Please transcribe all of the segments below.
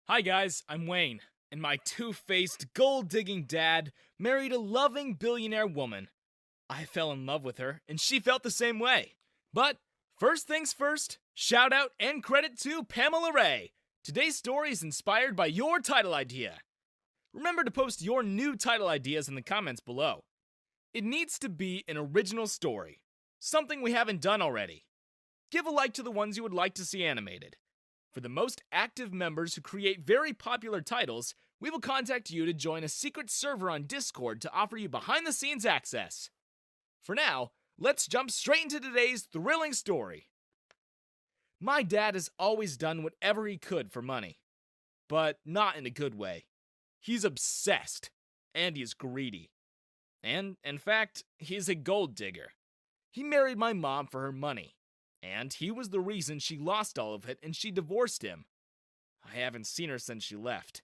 Hi guys, I'm Wayne, and my two-faced, gold-digging dad married a loving billionaire woman. I fell in love with her, and she felt the same way. But first things first, shout out and credit to Pamela Ray. Today's story is inspired by your title idea. Remember to post your new title ideas in the comments below. It needs to be an original story, something we haven't done already. Give a like to the ones you would like to see animated. For the most active members who create very popular titles, we will contact you to join a secret server on Discord to offer you behind-the-scenes access. For now, let's jump straight into today's thrilling story. My dad has always done whatever he could for money, but not in a good way. He's obsessed, and he's greedy. And, in fact, he's a gold digger. He married my mom for her money. And he was the reason she lost all of it and she divorced him. I haven't seen her since she left.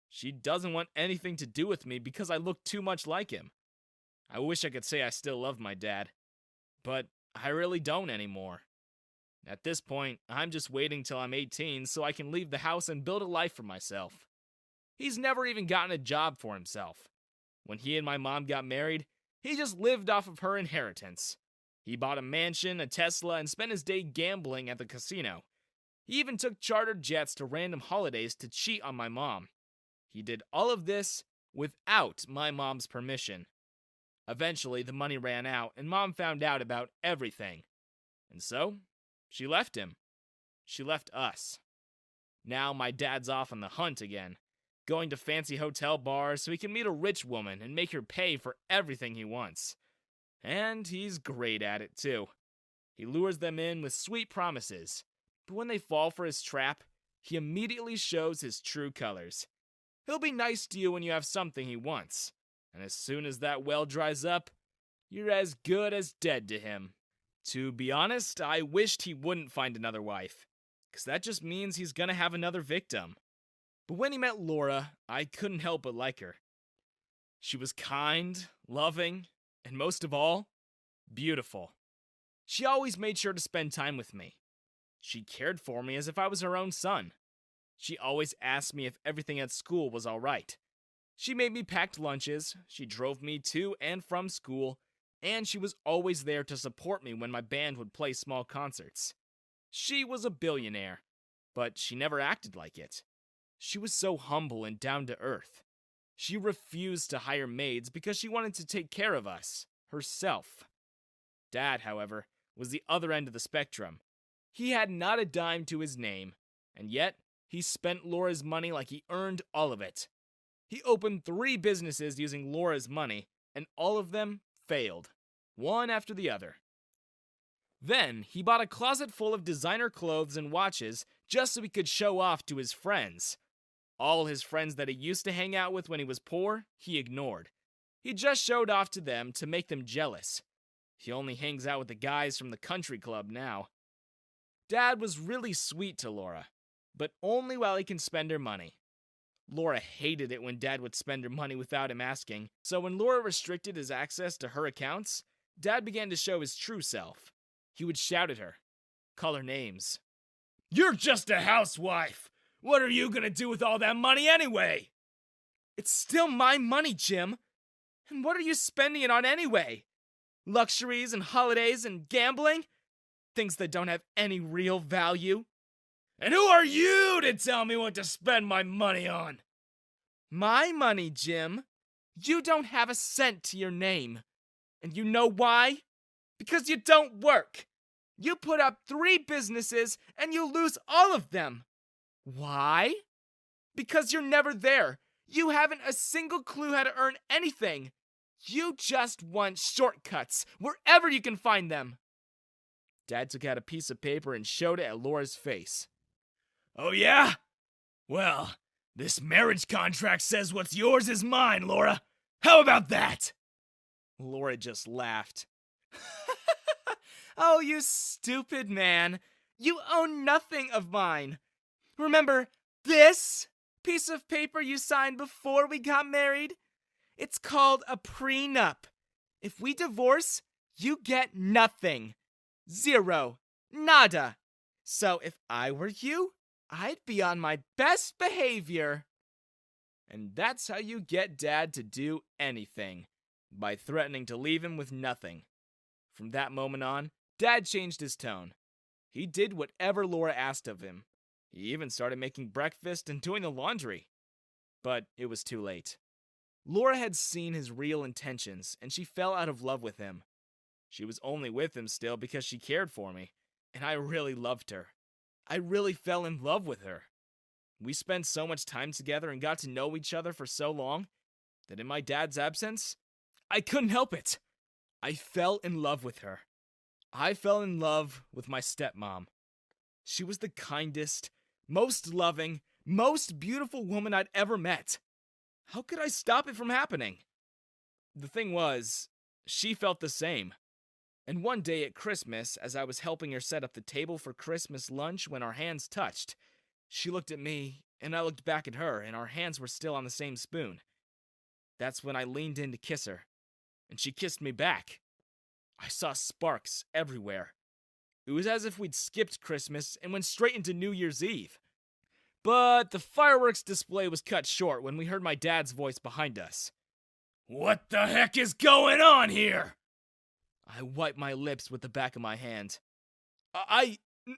She doesn't want anything to do with me because I look too much like him. I wish I could say I still love my dad, but I really don't anymore. At this point, I'm just waiting till I'm 18 so I can leave the house and build a life for myself. He's never even gotten a job for himself. When he and my mom got married, he just lived off of her inheritance. He bought a mansion, a Tesla, and spent his day gambling at the casino. He even took chartered jets to random holidays to cheat on my mom. He did all of this without my mom's permission. Eventually, the money ran out, and Mom found out about everything. And so, she left him. She left us. Now my dad's off on the hunt again, going to fancy hotel bars so he can meet a rich woman and make her pay for everything he wants. And he's great at it, too. He lures them in with sweet promises, but when they fall for his trap, he immediately shows his true colors. He'll be nice to you when you have something he wants, and as soon as that well dries up, you're as good as dead to him. To be honest, I wished he wouldn't find another wife, because that just means he's gonna have another victim. But when he met Laura, I couldn't help but like her. She was kind, loving, and most of all, beautiful. She always made sure to spend time with me. She cared for me as if I was her own son. She always asked me if everything at school was alright. She made me packed lunches, she drove me to and from school, and she was always there to support me when my band would play small concerts. She was a billionaire, but she never acted like it. She was so humble and down to earth. She refused to hire maids because she wanted to take care of us, herself. Dad, however, was the other end of the spectrum. He had not a dime to his name, and yet he spent Laura's money like he earned all of it. He opened 3 businesses using Laura's money, and all of them failed, one after the other. Then, he bought a closet full of designer clothes and watches just so he could show off to his friends. All his friends that he used to hang out with when he was poor, he ignored. He just showed off to them to make them jealous. He only hangs out with the guys from the country club now. Dad was really sweet to Laura, but only while he can spend her money. Laura hated it when Dad would spend her money without him asking, so when Laura restricted his access to her accounts, Dad began to show his true self. He would shout at her, call her names. "You're just a housewife! What are you gonna do with all that money anyway?" "It's still my money, Jim. And what are you spending it on anyway? Luxuries and holidays and gambling? Things that don't have any real value." "And who are you to tell me what to spend my money on?" "My money, Jim. You don't have a cent to your name. And you know why? Because you don't work. You put up 3 businesses and you lose all of them. Why? Because you're never there. You haven't a single clue how to earn anything. You just want shortcuts, wherever you can find them." Dad took out a piece of paper and showed it at Laura's face. "Oh yeah? Well, this marriage contract says what's yours is mine, Laura. How about that?" Laura just laughed. "Oh, you stupid man. You own nothing of mine. Remember this piece of paper you signed before we got married? It's called a prenup. If we divorce, you get nothing. Zero. Nada. So if I were you, I'd be on my best behavior. And that's how you get Dad to do anything, by threatening to leave him with nothing. From that moment on, Dad changed his tone. He did whatever Laura asked of him. He even started making breakfast and doing the laundry. But it was too late. Laura had seen his real intentions, and she fell out of love with him. She was only with him still because she cared for me, and I really loved her. I really fell in love with her. We spent so much time together and got to know each other for so long that in my dad's absence, I couldn't help it. I fell in love with her. I fell in love with my stepmom. She was the kindest, most loving, most beautiful woman I'd ever met. How could I stop it from happening? The thing was, she felt the same. And one day at Christmas, as I was helping her set up the table for Christmas lunch when our hands touched, she looked at me, and I looked back at her, and our hands were still on the same spoon. That's when I leaned in to kiss her, and she kissed me back. I saw sparks everywhere. It was as if we'd skipped Christmas and went straight into New Year's Eve. But the fireworks display was cut short when we heard my dad's voice behind us. "What the heck is going on here?" I wiped my lips with the back of my hand.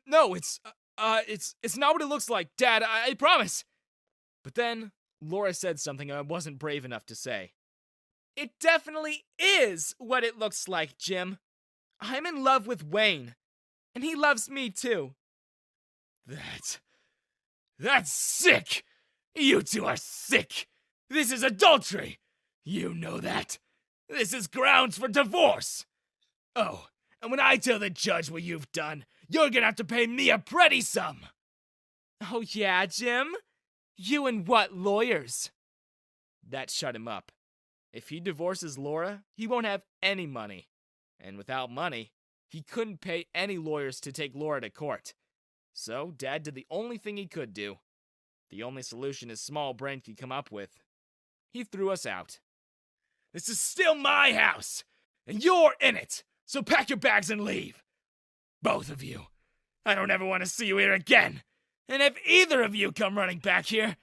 No, it's not what it looks like, Dad, I promise. But then, Laura said something I wasn't brave enough to say. "It definitely is what it looks like, Jim. I'm in love with Wayne, and he loves me too." That's sick! You two are sick! This is adultery! You know that! This is grounds for divorce! Oh, and when I tell the judge what you've done, you're gonna have to pay me a pretty sum! Oh yeah, Jim? You and what lawyers? That shut him up. If he divorces Laura, he won't have any money. And without money, he couldn't pay any lawyers to take Laura to court. So Dad did the only thing he could do. The only solution his small brain could come up with. He threw us out. "This is still my house, and you're in it, so pack your bags and leave. Both of you. I don't ever want to see you here again. And if either of you come running back here,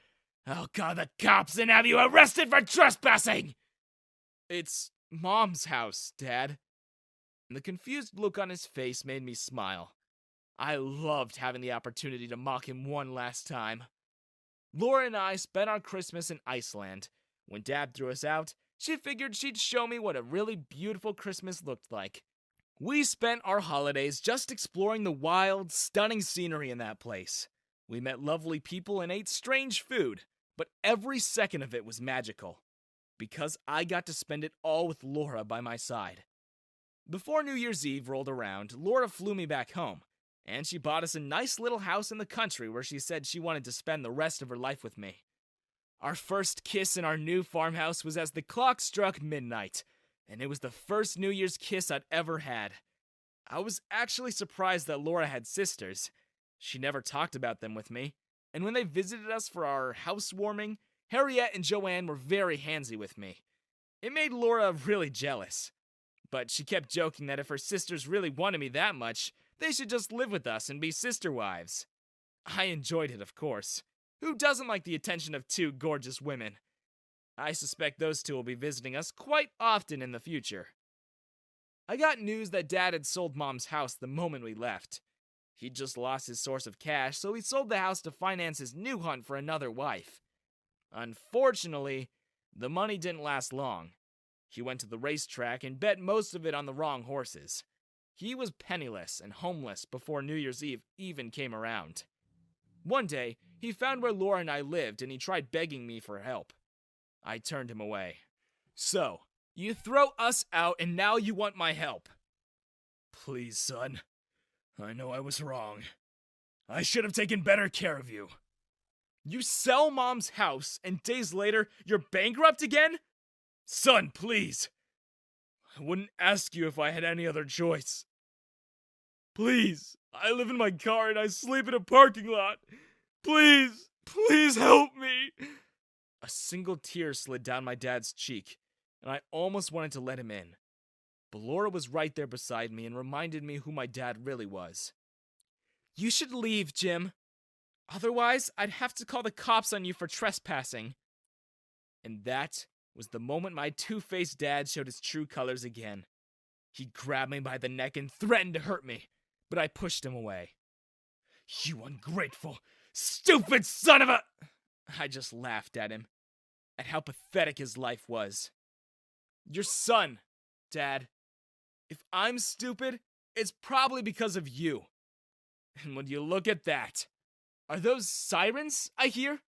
I'll call the cops and have you arrested for trespassing." "It's Mom's house, Dad." And the confused look on his face made me smile. I loved having the opportunity to mock him one last time. Laura and I spent our Christmas in Iceland. When Dad threw us out, she figured she'd show me what a really beautiful Christmas looked like. We spent our holidays just exploring the wild, stunning scenery in that place. We met lovely people and ate strange food, but every second of it was magical, because I got to spend it all with Laura by my side. Before New Year's Eve rolled around, Laura flew me back home, and she bought us a nice little house in the country where she said she wanted to spend the rest of her life with me. Our first kiss in our new farmhouse was as the clock struck midnight, and it was the first New Year's kiss I'd ever had. I was actually surprised that Laura had sisters. She never talked about them with me, and when they visited us for our housewarming, Harriet and Joanne were very handsy with me. It made Laura really jealous. But she kept joking that if her sisters really wanted me that much, they should just live with us and be sister wives. I enjoyed it, of course. Who doesn't like the attention of two gorgeous women? I suspect those two will be visiting us quite often in the future. I got news that Dad had sold Mom's house the moment we left. He'd just lost his source of cash, so he sold the house to finance his new hunt for another wife. Unfortunately, the money didn't last long. He went to the racetrack and bet most of it on the wrong horses. He was penniless and homeless before New Year's Eve even came around. One day, he found where Laura and I lived and he tried begging me for help. I turned him away. "So, you throw us out and now you want my help?" "Please, son. I know I was wrong. I should have taken better care of you." "You sell Mom's house and days later, you're bankrupt again?" "Son, please. I wouldn't ask you if I had any other choice. Please, I live in my car and I sleep in a parking lot. Please, please help me." A single tear slid down my dad's cheek, and I almost wanted to let him in. But Laura was right there beside me and reminded me who my dad really was. "You should leave, Jim." Otherwise, I'd have to call the cops on you for trespassing. And that was the moment my two-faced dad showed his true colors again. He grabbed me by the neck and threatened to hurt me, but I pushed him away. You ungrateful, stupid son of a... I just laughed at him, at how pathetic his life was. Your son, Dad. If I'm stupid, it's probably because of you. And when you look at that, are those sirens I hear?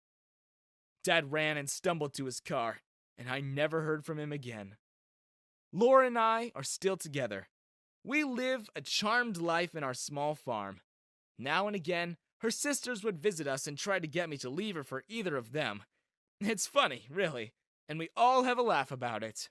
Dad ran and stumbled to his car, and I never heard from him again. Laura and I are still together. We live a charmed life in our small farm. Now and again, her sisters would visit us and try to get me to leave her for either of them. It's funny, really, and we all have a laugh about it.